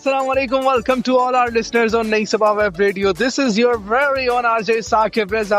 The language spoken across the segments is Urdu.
Assalamualaikum, welcome to all our listeners on Nayi Sabah Web Radio. This is your very own RJ Saqib Reza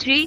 3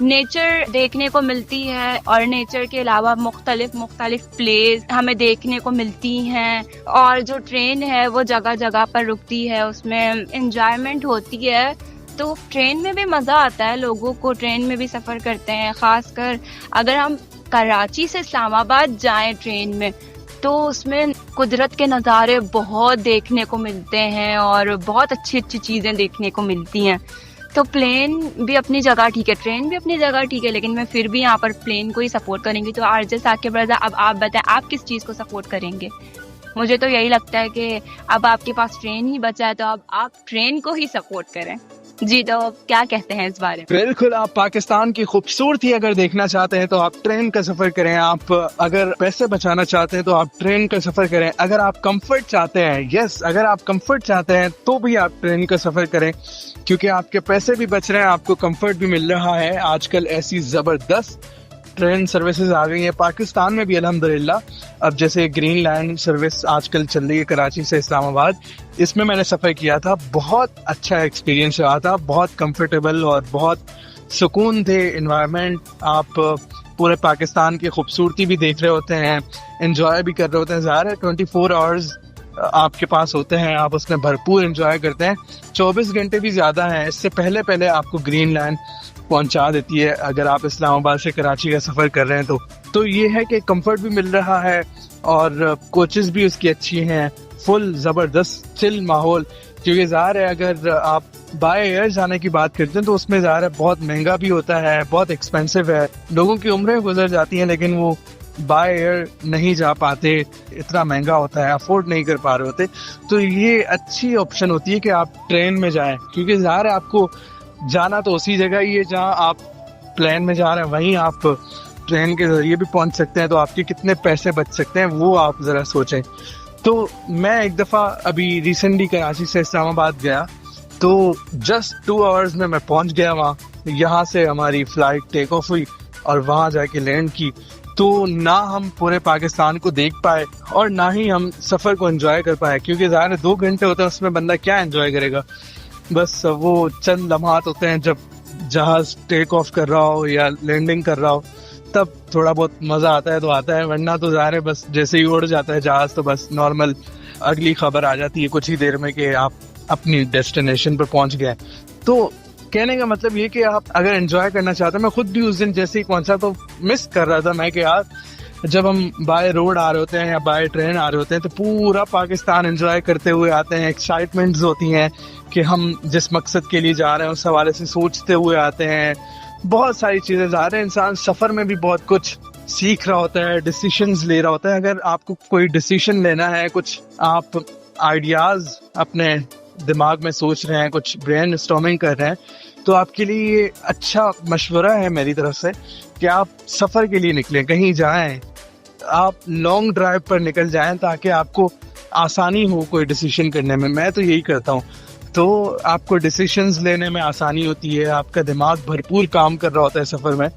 nature دیکھنے کو ملتی ہے اور نیچر کے علاوہ مختلف پلیس ہمیں دیکھنے کو ملتی ہیں. اور جو ٹرین ہے وہ جگہ جگہ پر رکتی ہے, اس میں انجوائمنٹ ہوتی ہے. تو ٹرین میں بھی مزہ آتا ہے, لوگوں کو ٹرین میں بھی سفر کرتے ہیں. خاص کر اگر ہم کراچی سے اسلام آباد جائیں ٹرین میں تو اس میں قدرت کے نظارے بہت دیکھنے کو ملتے ہیں اور بہت اچھی چیزیں دیکھنے کو ملتی ہیں. تو پلین بھی اپنی جگہ ٹھیک ہے, ٹرین بھی اپنی جگہ ٹھیک ہے, لیکن میں پھر بھی یہاں پر پلین کو ہی سپورٹ کریں گی. تو RJ ثاقب رضا, اب آپ بتائیں آپ کس چیز کو سپورٹ کریں گے؟ مجھے تو یہی لگتا ہے کہ اب آپ کے پاس ٹرین ہی بچا ہے تو اب آپ ٹرین کو ہی سپورٹ کریں. جی, تو کیا کہتے ہیں اس بارے میں؟ بالکل, آپ پاکستان کی خوبصورتی اگر دیکھنا چاہتے ہیں تو آپ ٹرین کا سفر کریں. آپ اگر پیسے بچانا چاہتے ہیں تو آپ ٹرین کا سفر کریں. اگر آپ کمفرٹ چاہتے ہیں, اگر آپ کمفرٹ چاہتے ہیں تو بھی آپ ٹرین کا سفر کریں, کیونکہ آپ کے پیسے بھی بچ رہے ہیں, آپ کو کمفرٹ بھی مل رہا ہے. آج کل ایسی زبردست ٹرین سروسز آ گئی ہیں پاکستان میں بھی الحمدللہ. اب جیسے گرین لینڈ سروس آج کل چل رہی ہے کراچی سے اسلام آباد, اس میں نے سفر کیا تھا, بہت اچھا ایکسپیرینس رہا تھا, بہت کمفرٹیبل اور بہت سکون تھے انوائرمنٹ. آپ پورے پاکستان کی خوبصورتی بھی دیکھ رہے ہوتے ہیں, انجوائے بھی کر رہے ہوتے ہیں. ظاہر ہے 24 آورز آپ کے پاس ہوتے ہیں, آپ اس میں بھرپور انجوائے کرتے ہیں. 24 گھنٹے بھی زیادہ ہیں, اس سے پہلے آپ کو گرین لینڈ پہنچا دیتی ہے اگر آپ اسلام آباد سے کراچی کا سفر کر رہے ہیں تو یہ ہے کہ کمفرٹ بھی مل رہا ہے اور کوچز بھی اس کی اچھی ہیں, فل زبردست چل ماحول. کیونکہ ظاہر ہے اگر آپ بائی ایئر جانے کی بات کرتے ہیں تو اس میں ظاہر ہے بہت مہنگا بھی ہوتا ہے, بہت ایکسپینسو ہے. لوگوں کی عمریں گزر جاتی ہیں لیکن وہ بائی ایئر نہیں جا پاتے, اتنا مہنگا ہوتا ہے, افورڈ نہیں کر پا رہے ہوتے. تو یہ اچھی آپشن ہوتی ہے کہ آپ ٹرین میں جائیں, کیونکہ ظاہر ہے آپ کو جانا تو اسی جگہ ہی ہے جہاں آپ پلین میں جا رہے ہیں, وہیں آپ ٹرین کے ذریعے بھی پہنچ سکتے ہیں. تو آپ کے کتنے پیسے بچ سکتے ہیں وہ آپ ذرا سوچیں. تو میں ایک دفعہ ابھی ریسنٹلی کراچی سے اسلام آباد گیا تو جسٹ 2 آورز میں پہنچ گیا وہاں. یہاں سے ہماری فلائٹ ٹیک آف ہوئی اور وہاں جا کے لینڈ کی. تو نہ ہم پورے پاکستان کو دیکھ پائے اور نہ ہی ہم سفر کو انجوائے کر پائے, کیونکہ ظاہر ہے 2 گھنٹے ہوتے ہیں, اس میں بندہ کیا انجوائے کرے گا. بس وہ چند لمحات ہوتے ہیں جب جہاز ٹیک آف کر رہا ہو یا لینڈنگ کر رہا ہو, تب تھوڑا بہت مزہ آتا ہے تو آتا ہے, ورنہ تو ظاہر ہے بس جیسے ہی اڑ جاتا ہے جہاز تو بس نارمل اگلی خبر آ جاتی ہے کچھ ہی دیر میں کہ آپ اپنی ڈیسٹینیشن پر پہنچ گئے. تو کہنے کا مطلب یہ کہ آپ اگر انجوائے کرنا چاہتے ہیں, میں خود بھی اس دن جیسے ہی پہنچا تو مس کر رہا تھا میں کہ یار جب ہم بائی روڈ آ رہے ہوتے ہیں یا بائی ٹرین آ رہے ہوتے ہیں تو پورا پاکستان انجوائے کرتے ہوئے آتے ہیں, ایکسائٹمنٹس ہوتی ہیں کہ ہم جس مقصد کے لیے جا رہے ہیں اس حوالے سے سوچتے ہوئے آتے ہیں. بہت ساری چیزیں ظاہر ہے انسان سفر میں بھی بہت کچھ سیکھ رہا ہوتا ہے, ڈیسیشنز لے رہا ہوتا ہے. اگر آپ کو کوئی ڈیسیشن لینا ہے, کچھ آپ آئیڈیاز اپنے دماغ میں سوچ رہے ہیں, کچھ برین اسٹارمنگ کر رہے ہیں, تو آپ کے لیے یہ اچھا مشورہ ہے میری طرف سے کہ آپ سفر کے لیے نکلیں, کہیں جائیں, آپ لانگ ڈرائیو پر نکل جائیں تاکہ آپ کو آسانی ہو کوئی ڈیسیشن کرنے میں. میں تو یہی کرتا ہوں, تو آپ کو ڈیسیشنز لینے میں آسانی ہوتی ہے, آپ کا دماغ بھرپور کام کر رہا ہوتا ہے سفر میں.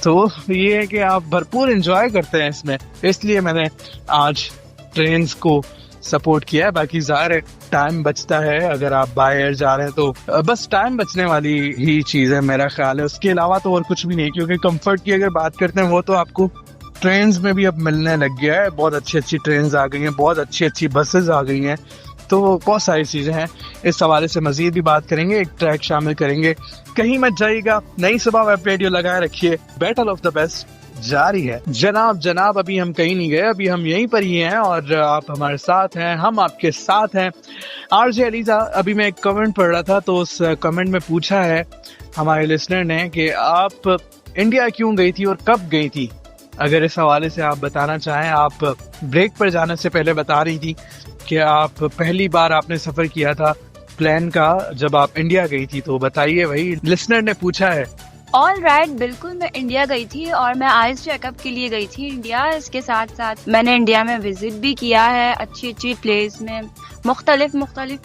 تو یہ ہے کہ آپ بھرپور انجوائے کرتے ہیں اس میں, اس لیے میں نے آج ٹرینز کو سپورٹ کیا ہے. باقی ظاہر ہے ٹائم بچتا ہے, اگر آپ بائی ایئر جا رہے ہیں تو بس ٹائم بچنے والی ہی چیز ہے میرا خیال ہے, اس کے علاوہ تو اور کچھ بھی نہیں. کیونکہ کمفرٹ کی اگر بات کرتے ہیں وہ تو آپ کو ٹرینز میں بھی اب ملنے لگ گیا ہے, بہت اچھی ٹرینز آ گئی ہیں, بہت اچھی بسز آ گئی ہیں, تو بہت ساری چیزیں ہیں. اس حوالے سے مزید بھی بات کریں گے, ایک ٹریک شامل کریں گے. کہیں مت جائیے گا, نئی صبح ویب ریڈیو لگائے رکھیے, بیٹل آف دا بیسٹ جاری ہے. جناب ابھی ہم کہیں نہیں گئے, ابھی ہم یہیں پر ہی ہیں اور آپ ہمارے ساتھ ہیں, ہم آپ کے ساتھ ہیں. RJ علیزہ, ابھی میں ایک کمنٹ پڑھ رہا تھا تو اس کمنٹ میں پوچھا ہے ہمارے لسنر نے کہ آپ انڈیا کیوں گئی تھی اور کب گئی تھی. اگر اس حوالے سے آپ بتانا چاہیں. آپ بریک پر جانے سے پہلے بتا رہی تھی کہ آپ پہلی بار آپ نے سفر کیا تھا پلین کا جب آپ انڈیا گئی تھی, تو بتائیے, وہی لسنر نے پوچھا ہے. آل رائٹ, بالکل میں انڈیا گئی تھی اور میں آئز چیک اپ کے لیے گئی تھی انڈیا. اس کے ساتھ ساتھ میں نے انڈیا میں وزٹ بھی کیا ہے, اچھی پلیس میں, مختلف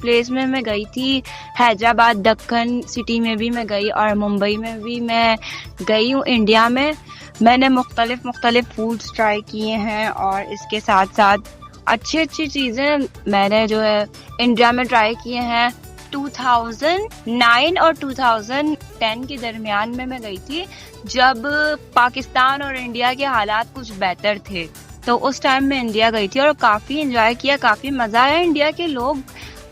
پلیس میں گئی تھی. حیدرآباد, دکن سٹی میں بھی میں گئی اور ممبئی میں بھی میں گئی ہوں. انڈیا میں نے مختلف فوڈس ٹرائی کیے ہیں اور اس کے ساتھ ساتھ اچھی چیزیں میں نے جو ہے انڈیا میں ٹرائی کیے ہیں. 2009 اور 2010 کے درمیان میں گئی تھی، جب پاکستان اور انڈیا کے حالات کچھ بہتر تھے. تو اس ٹائم میں انڈیا گئی تھی اور کافی انجوائے کیا، کافی مزہ آیا. انڈیا کے لوگ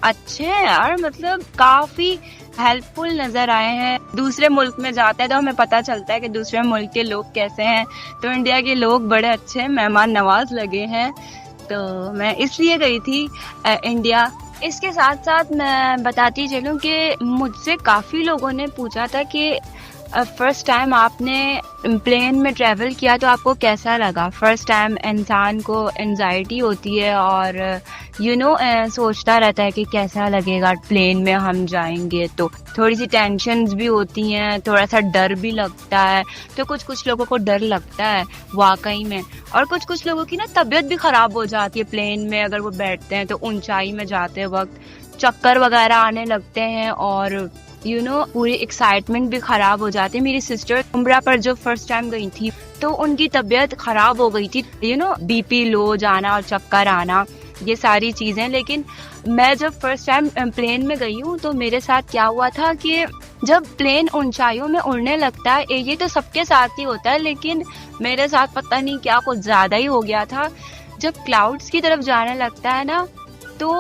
اچھے ہیں یار، مطلب کافی ہیلپ فل نظر آئے ہیں. دوسرے ملک میں جاتے ہیں تو ہمیں پتہ چلتا ہے کہ دوسرے ملک کے لوگ کیسے ہیں. تو انڈیا کے لوگ بڑے اچھے ہیں، مہمان نواز لگے ہیں. تو میں اس لیے گئی تھی انڈیا. اس کے ساتھ ساتھ میں بتاتی چلوں کہ مجھ سے کافی لوگوں نے پوچھا تھا کہ فرسٹ ٹائم آپ نے پلین میں ٹریول کیا تو آپ کو کیسا لگا. فرسٹ ٹائم انسان کو انزائٹی ہوتی ہے اور سوچتا رہتا ہے کہ کیسا لگے گا پلین میں ہم جائیں گے. تو تھوڑی سی ٹینشنز بھی ہوتی ہیں، تھوڑا سا ڈر بھی لگتا ہے. تو کچھ لوگوں کو ڈر لگتا ہے واقعی میں، اور کچھ لوگوں کی نا طبیعت بھی خراب ہو جاتی ہے پلین میں اگر وہ بیٹھتے ہیں. تو اونچائی میں جاتے وقت چکر وغیرہ آنے لگتے ہیں اور پوری ایکسائٹمنٹ بھی خراب ہو جاتی ہے. میری سسٹر عمرہ پر جو فرسٹ ٹائم گئی تھی تو ان کی طبیعت خراب ہو گئی تھی، بی پی لو جانا اور چکر آنا، یہ ساری چیزیں. لیکن میں جب فرسٹ ٹائم پلین میں گئی ہوں تو میرے ساتھ کیا ہوا تھا کہ جب پلین اونچائیوں میں اڑنے لگتا ہے، یہ تو سب کے ساتھ ہی ہوتا ہے لیکن میرے ساتھ پتہ نہیں کیا کچھ زیادہ ہی ہو گیا تھا. جب کلاؤڈز کی طرف جانے لگتا ہے نا تو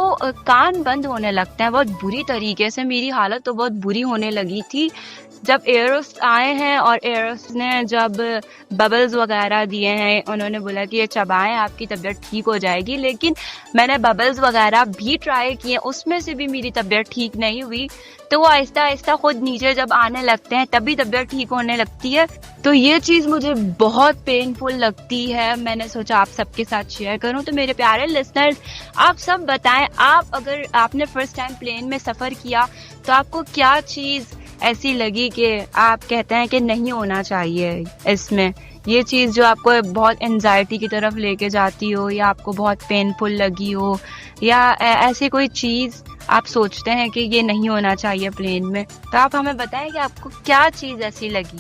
کان بند ہونے لگتے ہیں بہت بری طریقے سے. میری حالت تو بہت بری ہونے لگی تھی. جب ایئروسٹ آئے ہیں اور ایئروسٹ نے جب ببلز وغیرہ دیے ہیں، انہوں نے بولا کہ یہ چبائیں آپ کی طبیعت ٹھیک ہو جائے گی. لیکن میں نے ببلز وغیرہ بھی ٹرائی کیے، اس میں سے بھی میری طبیعت ٹھیک نہیں ہوئی. تو وہ آہستہ آہستہ خود نیچے جب آنے لگتے ہیں تبھی طبیعت ٹھیک ہونے لگتی ہے. تو یہ چیز مجھے بہت پین فل لگتی ہے. میں نے سوچا آپ سب کے ساتھ شیئر کروں. تو میرے پیارے لسنرز، آپ سب بتائیں، اگر آپ نے فرسٹ ٹائم پلین میں سفر کیا تو آپ کو کیا چیز ایسی لگی کہ آپ کہتے ہیں کہ نہیں ہونا چاہیے اس میں، یہ چیز جو آپ کو بہت انزائٹی کی طرف لے کے جاتی ہو یا آپ کو بہت پین فل لگی ہو، یا ایسی کوئی چیز آپ سوچتے ہیں کہ یہ نہیں ہونا چاہیے پلین میں. تو آپ ہمیں بتائیں کہ آپ کو کیا چیز ایسی لگی.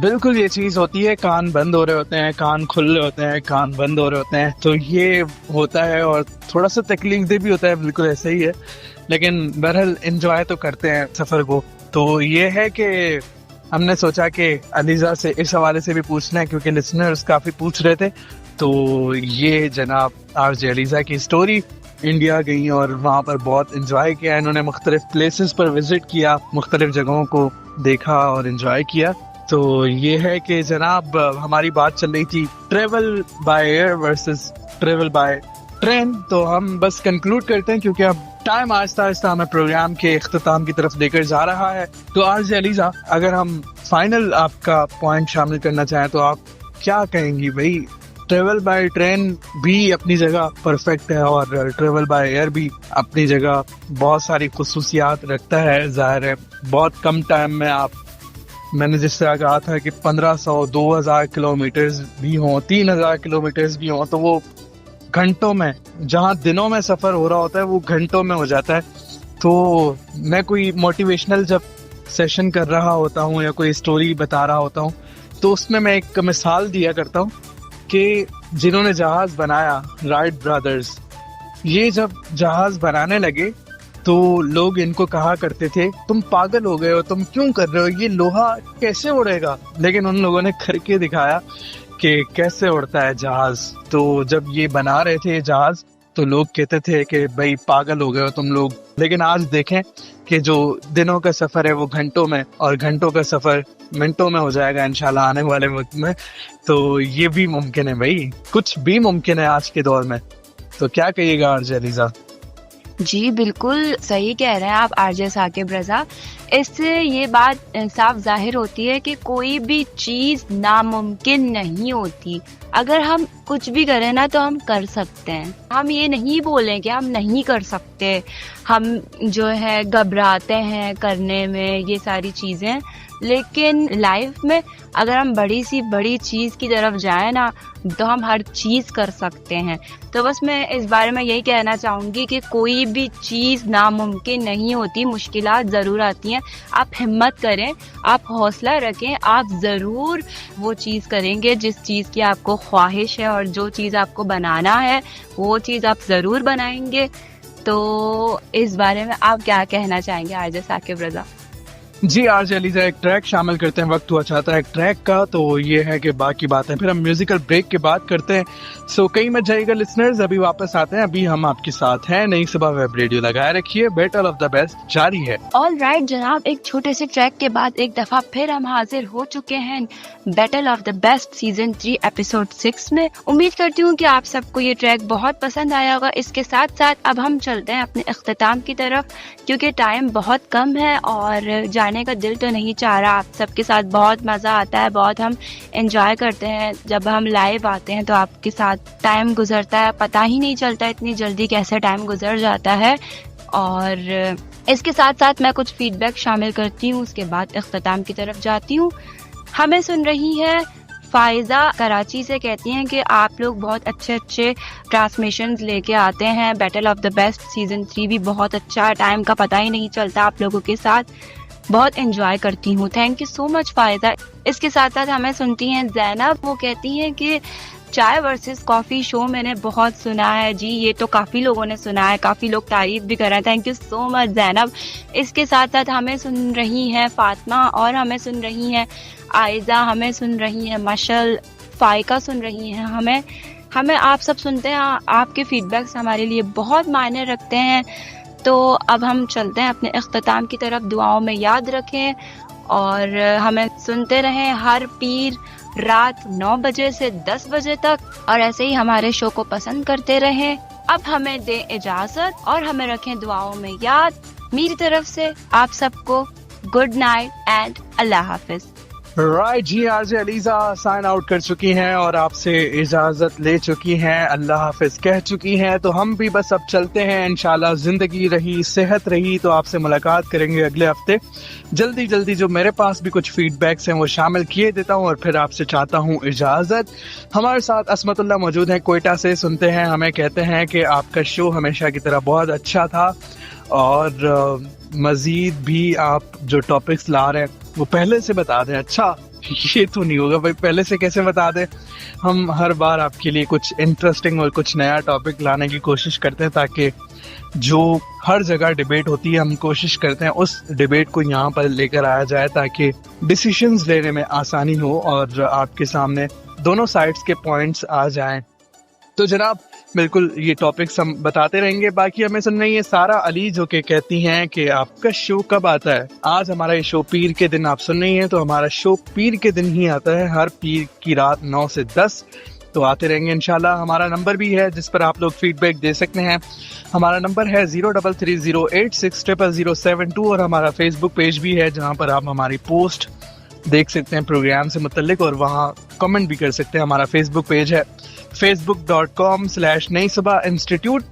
بالکل یہ چیز ہوتی ہے، کان بند ہو رہے ہوتے ہیں، کان کھل رہے ہوتے ہیں، کان بند ہو رہے ہوتے ہیں. تو یہ ہوتا ہے اور تھوڑا سا تکلیف دہ بھی ہوتا ہے، بالکل ایسا ہی ہے. لیکن بہرحال انجوائے تو کرتے ہیں سفر کو. تو یہ ہے کہ ہم نے سوچا کہ علیزہ سے اس حوالے سے بھی پوچھنا ہے کیونکہ لسنرز کافی پوچھ رہے تھے. تو یہ جناب آر جے علیزہ کی سٹوری، انڈیا گئی اور وہاں پر بہت انجوائے کیا. انہوں نے مختلف پلیسز پر وزٹ کیا، مختلف جگہوں کو دیکھا اور انجوائے کیا. تو یہ ہے کہ جناب ہماری بات چل رہی تھی travel by air versus travel by train. تو ہم بس کنکلوڈ کرتے ہیں کیونکہ اب ٹائم آہستہ آہستہ ہمیں پروگرام کے اختتام کی طرف لے کر جا رہا ہے. تو آر جے علیزہ، اگر ہم فائنل آپ کا پوائنٹ شامل کرنا چاہیں تو آپ کیا کہیں گی؟ بھائی ٹریول بائی ٹرین بھی اپنی جگہ پرفیکٹ ہے اور ٹریول بائی ایئر بھی اپنی جگہ بہت ساری خصوصیات رکھتا ہے. ظاہر ہے بہت کم ٹائم میں میں نے جس طرح کہا تھا کہ 1500 2000 کلومیٹرز بھی ہوں، 3000 کلومیٹرز بھی ہوں، تو وہ گھنٹوں میں، جہاں دنوں میں سفر ہو رہا ہوتا ہے وہ گھنٹوں میں ہو جاتا ہے. تو میں کوئی موٹیویشنل جب سیشن کر رہا ہوتا ہوں یا کوئی اسٹوری بتا رہا ہوتا ہوں تو اس میں ایک مثال دیا کرتا ہوں کہ جنہوں نے جہاز بنایا، رائٹ برادرز، یہ جب جہاز بنانے لگے تو لوگ ان کو کہا کرتے تھے تم پاگل ہو گئے ہو، تم کیوں کر رہے ہو، یہ لوہا کیسے اڑے گا. لیکن ان لوگوں نے کر کے دکھایا کہ کیسے اڑتا ہے جہاز. تو جب یہ بنا رہے تھے جہاز تو لوگ کہتے تھے کہ بھائی پاگل ہو گئے ہو تم لوگ. لیکن آج دیکھیں کہ جو دنوں کا سفر ہے وہ گھنٹوں میں اور گھنٹوں کا سفر منٹوں میں ہو جائے گا انشاءاللہ آنے والے وقت میں. تو یہ بھی ممکن ہے بھائی، کچھ بھی ممکن ہے آج کے دور میں. تو کیا کہیے گا آر جے علیزہ؟ جی بالکل صحیح کہہ رہے ہیں آپ آر جے ثاقب رضا. اس سے یہ بات صاف ظاہر ہوتی ہے کہ کوئی بھی چیز ناممکن نہیں ہوتی. اگر ہم کچھ بھی کریں نا تو ہم کر سکتے ہیں. ہم یہ نہیں بولیں کہ ہم نہیں کر سکتے، ہم جو ہے گھبراتے ہیں کرنے میں یہ ساری چیزیں. لیکن لائف میں اگر ہم بڑی سی بڑی چیز کی طرف جائیں نا تو ہم ہر چیز کر سکتے ہیں. تو بس میں اس بارے میں یہی کہنا چاہوں گی کہ کوئی بھی چیز ناممکن نہیں ہوتی. مشکلات ضرور آتی ہیں، آپ ہمت کریں، آپ حوصلہ رکھیں، آپ ضرور وہ چیز کریں گے جس چیز کی آپ کو خواہش ہے، اور جو چیز آپ کو بنانا ہے وہ چیز آپ ضرور بنائیں گے. تو اس بارے میں آپ کیا کہنا چاہیں گے آرجے ثاقب رضا؟ جی آرجے علیزہ، ایک ٹریک شامل کرتے ہیں، وقت ہوا چاہتا ہے ایک ٹریک کا، تو یہ ہے کہ باقی باتیں پھر ہم میوزیکل بریک کے بعد کرتے ہیں. سو کہیں مت جائیے گا لسنرز، ابھی واپس آتے ہیں. ابھی ہم آپ کے ساتھ ہیں، نئی صبح ویب ریڈیو لگائے رکھیے، بیٹل آف دا بیسٹ جاری ہے. آل رائٹ جناب، ایک چھوٹے سے ٹریک کے بعد ایک دفعہ پھر ہم حاضر ہو چکے ہیں battle of the best season 3 episode 6 میں. امید کرتی ہوں کہ آپ سب کو یہ ٹریک بہت پسند آیا ہوگا. اس کے ساتھ ساتھ اب ہم چلتے ہیں اپنے اختتام کی طرف، کیونکہ ٹائم بہت کم ہے اور جانے کا دل تو نہیں چاہ رہا. آپ سب کے ساتھ بہت مزہ آتا ہے، بہت ہم انجوائے کرتے ہیں جب ہم لائیو آتے ہیں، تو آپ کے ساتھ ٹائم گزرتا ہے، پتہ ہی نہیں چلتا اتنی جلدی کیسے ٹائم گزر جاتا ہے. اور اس کے ساتھ ساتھ میں کچھ فیڈ بیک شامل کرتی ہوں، اس کے بعد اختتام کی طرف جاتی ہوں. ہمیں سن رہی ہے فائزہ کراچی سے، کہتی ہیں کہ آپ لوگ بہت اچھے ٹرانسمیشنز لے کے آتے ہیں. Battle of the best season 3 بھی بہت اچھا، ٹائم کا پتہ ہی نہیں چلتا آپ لوگوں کے ساتھ، بہت انجوائے کرتی ہوں. تھینک یو سو مچ فائزہ. اس کے ساتھ ساتھ ہمیں سنتی ہیں زینب، وہ کہتی ہیں کہ چائے ورسز کافی شو میں نے بہت سنا ہے. جی یہ تو کافی لوگوں نے سنا ہے، کافی لوگ تعریف بھی کر رہے ہیں. تھینک یو سو مچ زینب. اس کے ساتھ ساتھ ہمیں سن رہی ہیں فاطمہ، اور ہمیں سن رہی ہیں عائزہ، ہمیں سن رہی ہیں مشل، فائقہ سن رہی ہیں. ہمیں آپ سب سنتے ہیں، آپ کے فیڈ بیکس ہمارے لیے بہت معنی رکھتے ہیں. تو اب ہم چلتے ہیں اپنے اختتام کی طرف. دعاؤں میں یاد رکھیں اور ہمیں سنتے رہیں ہر پیر رات 9 بجے سے 10 بجے تک، اور ایسے ہی ہمارے شو کو پسند کرتے رہیں. اب ہمیں دیں اجازت اور ہمیں رکھیں دعاؤں میں یاد. میری طرف سے آپ سب کو گڈ نائٹ اینڈ اللہ حافظ. رائٹ جی، آرجے علیزہ سائن آؤٹ کر چکی ہیں اور آپ سے اجازت لے چکی ہیں، اللہ حافظ کہہ چکی ہیں. تو ہم بھی بس اب چلتے ہیں، انشاءاللہ زندگی رہی صحت رہی تو آپ سے ملاقات کریں گے اگلے ہفتے. جلدی جو میرے پاس بھی کچھ فیڈ بیکس ہیں وہ شامل کیے دیتا ہوں اور پھر آپ سے چاہتا ہوں اجازت. ہمارے ساتھ عصمت اللہ موجود ہیں، کوئٹہ سے سنتے ہیں، ہمیں کہتے ہیں کہ آپ کا شو ہمیشہ کی طرح بہت اچھا تھا اور مزید بھی آپ جو ٹاپکس لا رہے ہیں وہ پہلے سے بتا دیں. اچھا یہ تو نہیں ہوگا بھائی، پہلے سے کیسے بتا دیں؟ ہم ہر بار آپ کے لیے کچھ انٹرسٹنگ اور کچھ نیا ٹاپک لانے کی کوشش کرتے ہیں، تاکہ جو ہر جگہ ڈیبیٹ ہوتی ہے ہم کوشش کرتے ہیں اس ڈیبیٹ کو یہاں پر لے کر آیا جائے، تاکہ ڈیسیشنز لینے میں آسانی ہو اور آپ کے سامنے دونوں سائڈز کے پوائنٹس آ جائیں. تو جناب بالکل یہ ٹاپکس ہم بتاتے رہیں گے. باقی ہمیں سن رہی ہے سارا علی، جو کہ کہتی ہیں کہ آپ کا شو کب آتا ہے. آج ہمارا یہ شو پیر کے دن آپ سن رہی ہیں، تو ہمارا شو پیر کے دن ہی آتا ہے، ہر پیر کی رات 9 سے 10. تو آتے رہیں گے انشاءاللہ. ہمارا نمبر بھی ہے جس پر آپ لوگ فیڈ بیک دے سکتے ہیں. ہمارا نمبر ہے 0330860072 اور ہمارا فیس بک پیج بھی ہے جہاں پر آپ ہماری پوسٹ دیکھ سکتے ہیں پروگرام سے متعلق، اور وہاں کمنٹ بھی کر سکتے ہیں. ہمارا فیس بک پیج ہے facebook.com/نئی صبح انسٹیٹیوٹ.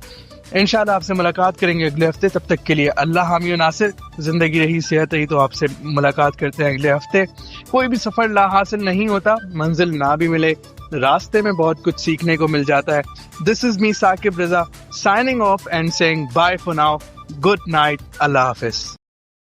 انشاءاللہ آپ سے ملاقات کریں گے اگلے ہفتے. تب تک کے لیے اللہ حامی و ناصر. زندگی رہی صحت رہی تو آپ سے ملاقات کرتے ہیں اگلے ہفتے. کوئی بھی سفر لا حاصل نہیں ہوتا، منزل نہ بھی ملے راستے میں بہت کچھ سیکھنے کو مل جاتا ہے. This is me Saqib Raza signing off and saying bye for now. Good night, اللہ حافظ.